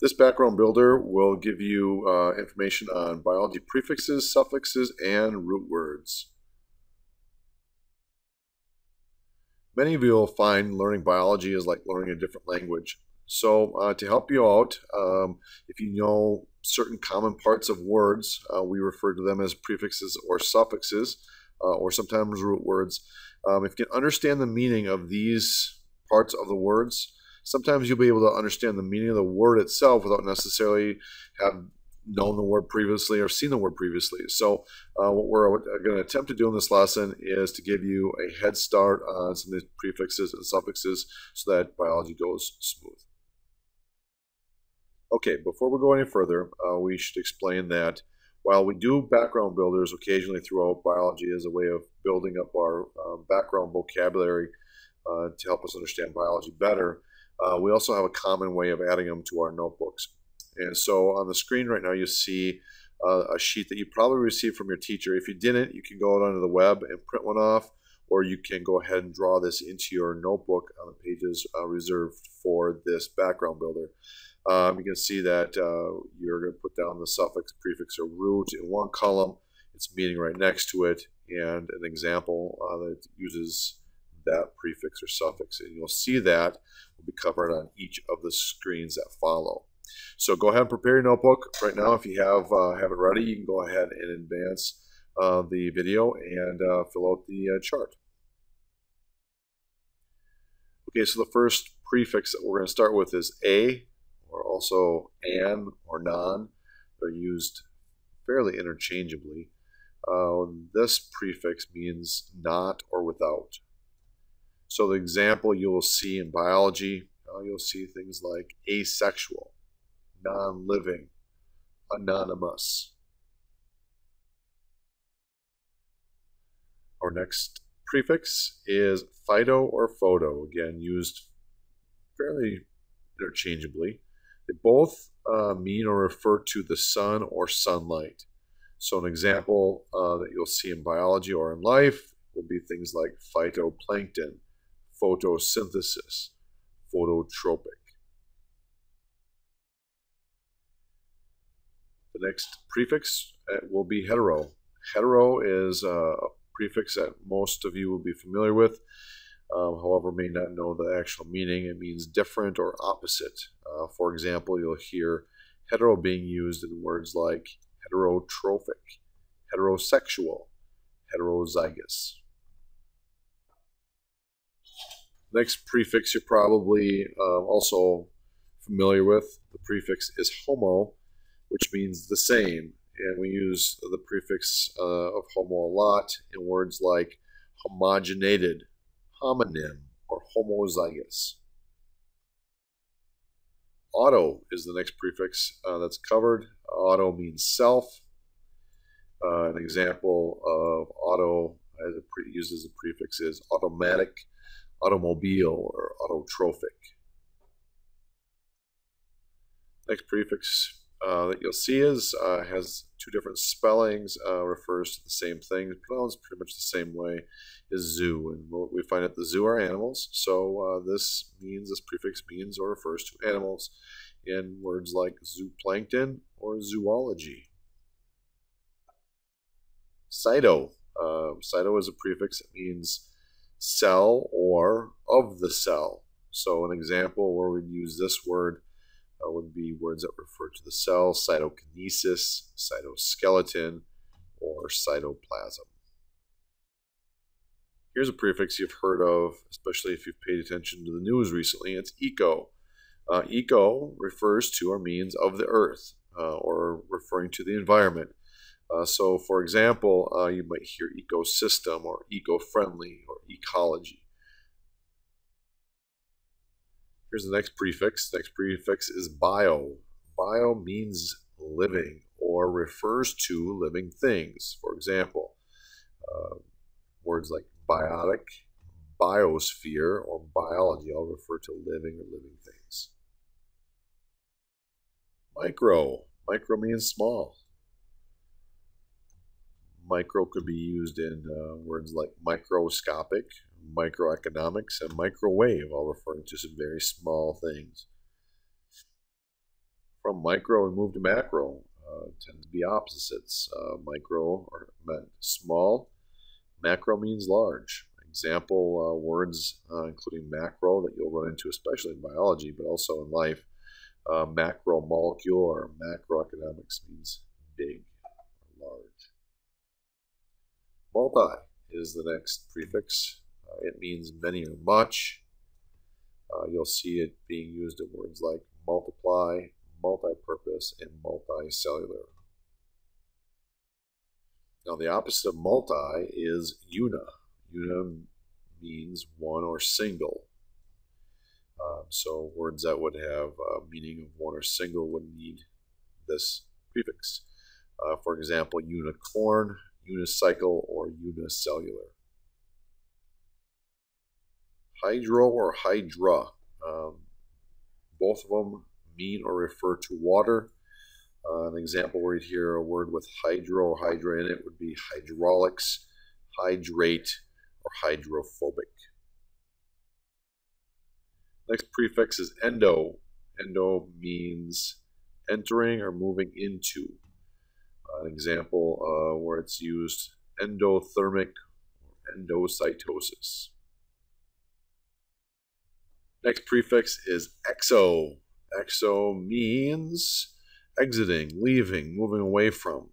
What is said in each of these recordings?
This background builder will give you information on biology prefixes, suffixes, and root words. Many of you will find learning biology is like learning a different language. So to help you out, if you know certain common parts of words, we refer to them as prefixes or suffixes, or sometimes root words. If you can understand the meaning of these parts of the words, sometimes you'll be able to understand the meaning of the word itself without necessarily have known the word previously or seen the word previously. So what we're going to attempt to do in this lesson is to give you a head start on some of these prefixes and suffixes so that biology goes smooth. Okay, before we go any further, we should explain that while we do background builders occasionally throughout biology as a way of building up our background vocabulary to help us understand biology better, we also have a common way of adding them to our notebooks. And so on the screen right now you see a sheet that you probably received from your teacher. If you didn't, you can go out onto the web and print one off, or you can go ahead and draw this into your notebook on the pages reserved for this background builder. You can see that you're going to put down the suffix, prefix, or root in one column, its meaning right next to it, and an example that uses that prefix or suffix. And you'll see that will be covered on each of the screens that follow. So go ahead and prepare your notebook right now. If you have it ready, you can go ahead and advance the video and fill out the chart. Okay, so the first prefix that we're going to start with is a, or also an or non. They're used fairly interchangeably. This prefix means not or without. So the example you will see in biology, you'll see things like asexual, non-living, anonymous. Our next prefix is phyto or photo, again used fairly interchangeably. They both mean or refer to the sun or sunlight. So an example that you'll see in biology or in life will be things like phytoplankton, photosynthesis, phototropic. The next prefix will be hetero. Hetero is a prefix that most of you will be familiar with, however may not know the actual meaning. It means different or opposite. For example, you'll hear hetero being used in words like heterotrophic, heterosexual, heterozygous. Next prefix you're probably also familiar with. The prefix is homo, which means the same. And we use the prefix of homo a lot in words like homogeneated, homonym, or homozygous. Auto is the next prefix that's covered. Auto means self. An example of auto used as a prefix is automatic, automobile, or autotrophic. Next prefix that you'll see has two different spellings, refers to the same thing, pronounced pretty much the same way, is zoo. And what we find at the zoo are animals, so this prefix means or refers to animals in words like zooplankton or zoology. Cyto. Cyto is a prefix that means cell or of the cell. So an example where we'd use this word would be words that refer to the cell: cytokinesis, cytoskeleton, or cytoplasm. Here's a prefix you've heard of, especially if you've paid attention to the news recently. It's eco. Eco refers to or means of the earth, or referring to the environment. So, for example, you might hear ecosystem or eco-friendly or ecology. Here's the next prefix. The next prefix is bio. Bio means living or refers to living things. For example, words like biotic, biosphere, or biology all refer to living or living things. Micro. Micro means small. Micro could be used in words like microscopic, microeconomics, and microwave, all referring to some very small things. From micro, we move to macro. Tend to be opposites. Micro are meant small. Macro means large. Example words including macro that you'll run into, especially in biology, but also in life. Macromolecule or macroeconomics means big or large. Multi is the next prefix. It means many or much. You'll see it being used in words like multiply, multi-purpose, and multicellular. Now the opposite of multi is una. Una means one or single. So words that would have meaning of one or single would need this prefix. For example, unicorn, unicycle, or unicellular. Hydro or hydra. Both of them mean or refer to water. An example where you'd hear a word with hydro or hydra in it would be hydraulics, hydrate, or hydrophobic. Next prefix is endo. Endo means entering or moving into. An example where it's used, endothermic or endocytosis. Next prefix is exo. Exo means exiting, leaving, moving away from.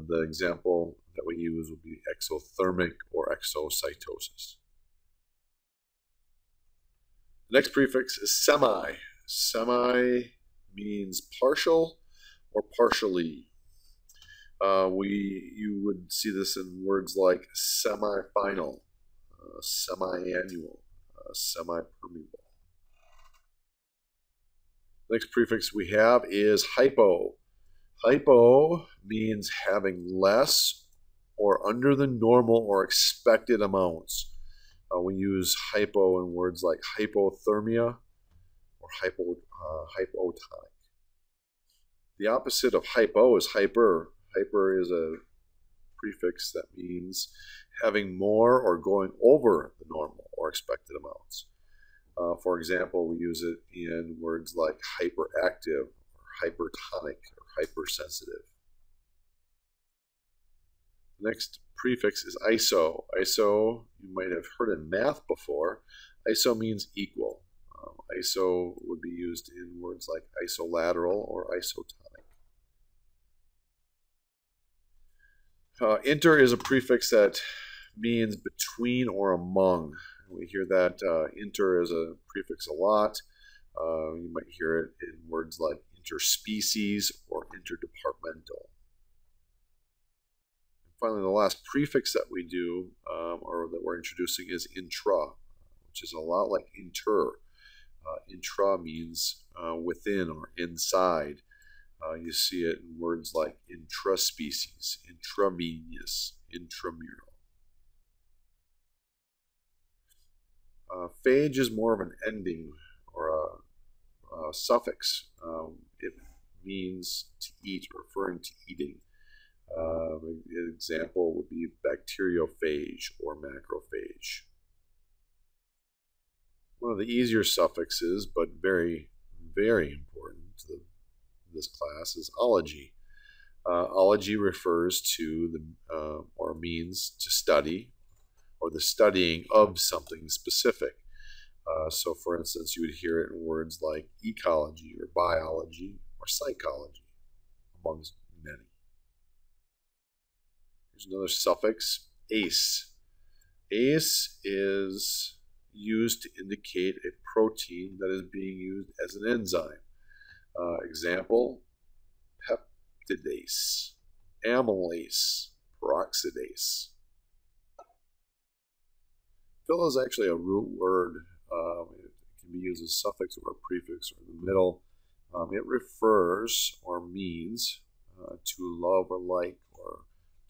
The example that we use would be exothermic or exocytosis. The next prefix is semi. Semi means partial or partially. You would see this in words like semi-final, semi-annual, semi-permeable. Next prefix we have is hypo. Hypo means having less or under the normal or expected amounts. We use hypo in words like hypothermia or hypotonic. The opposite of hypo is hyper. Hyper is a prefix that means having more or going over the normal or expected amounts. For example, we use it in words like hyperactive, or hypertonic, or hypersensitive. The next prefix is iso. Iso, you might have heard in math before. Iso means equal. Iso would be used in words like isolateral or isotonic. Inter is a prefix that means between or among. We hear that inter as a prefix a lot. You might hear it in words like interspecies or interdepartmental. And finally, the last prefix that we do or that we're introducing is intra, which is a lot like inter. Intra means within or inside. You see it in words like intraspecies, intravenous, intramural. Phage is more of an ending or a suffix. It means to eat, referring to eating. An example would be bacteriophage or macrophage. One of the easier suffixes, but very, very important to this class, is ology. Ology refers to or means to study, or the studying of something specific. So for instance, you would hear it in words like ecology or biology or psychology, amongst many. Here's another suffix, ase. Ase is used to indicate a protein that is being used as an enzyme. Example, peptidase, amylase, peroxidase. Fill is actually a root word. It can be used as a suffix or a prefix or in the middle. It refers or means to love or like, or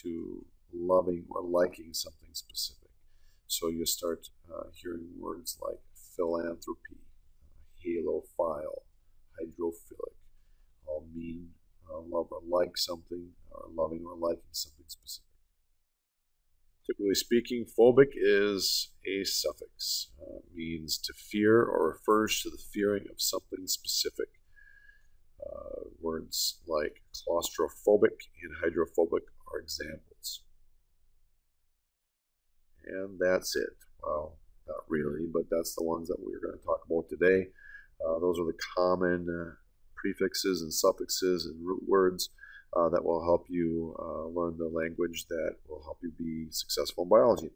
to loving or liking something specific. So you start hearing words like philanthropy, halophile, hydrophilic, all mean love or like something, or loving or liking something specific. Typically speaking, phobic is a suffix. Means to fear or refers to the fearing of something specific. Words like claustrophobic and hydrophobic are examples. And that's it. Well, not really, but that's the ones that we're going to talk about today. Those are the common prefixes and suffixes and root words that will help you learn the language that will help you be successful in biology.